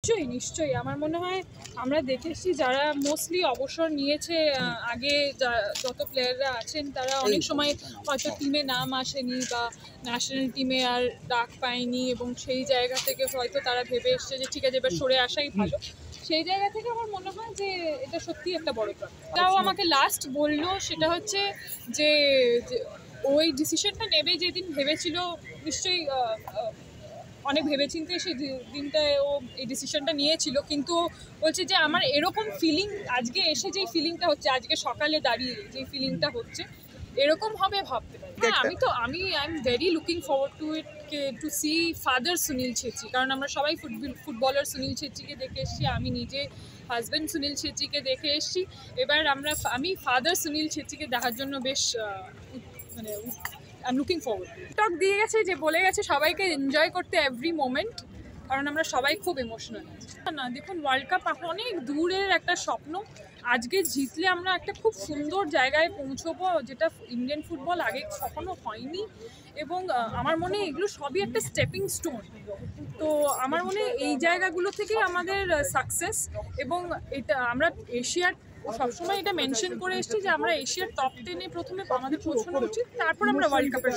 নিশ্চয়ই নিশ্চয়ই আমার মনে হয় আমরা দেখেছি যারা মোস্টলি অবসর নিয়েছে আগে যত প্লেয়াররা আছেন তারা অনেক সময় হয়তো টিমে নাম আসেনি বা ন্যাশনাল টিমে আর ডাক পায়নি এবং সেই জায়গা থেকে হয়তো তারা ভেবে এসছে যে ঠিক আছে এবার সরে আসাই ভালো। সেই জায়গা থেকে আমার মনে হয় যে এটা সত্যি একটা বড় প্রাপ্তি। তাও আমাকে লাস্ট বললো সেটা হচ্ছে যে ওই ডিসিশনটা নেবে যেদিন ভেবেছিল নিশ্চয়ই অনেক ভেবেচিন্তে সেই দিনটায় ও এই ডিসিশনটা নিয়েছিল, কিন্তু বলছে যে আমার এরকম ফিলিং আজকে এসে যেই ফিলিংটা হচ্ছে, আজকে সকালে দাঁড়িয়ে যেই ফিলিংটা হচ্ছে এরকম হবে ভাবতে পারি। হ্যাঁ আমি I am very looking forward to it to see father Sunil Chhetri, কারণ আমরা সবাই ফুটবলার সুনীল ছেত্রীকে দেখে এসেছি, আমি নিজে হাজব্যান্ড সুনীল ছেত্রীকে দেখে এসেছি, এবার আমি ফাদার সুনীল ছেত্রীকে দেখার জন্য বেশ মানে আই এম লুকিং ফরওয়ার্ড। টক দিয়ে গেছে যে বলে গেছে সবাইকে এনজয় করতে এভরি মোমেন্ট, কারণ আমরা সবাই খুব ইমোশনাল না। দেখুন ওয়ার্ল্ড কাপ অনেক দূরের একটা স্বপ্ন, আজকে জিতলে আমরা একটা খুব সুন্দর জায়গায় পৌঁছবো যেটা ইন্ডিয়ান ফুটবল আগে কখনো হয়নি, এবং আমার মনে হয় এগুলো সবই একটা স্টেপিং স্টোন। তো আমার মনে হয় এই জায়গাগুলো থেকেই আমাদের সাকসেস, এবং এটা আমরা এশিয়ার সবসময় এটা মেনশন করে এসেছি যে আমরা এশিয়ার টপ 10-এ প্রথমে আমাদের পৌঁছানো উচিত, তারপর আমরা ওয়ার্ল্ড কাপের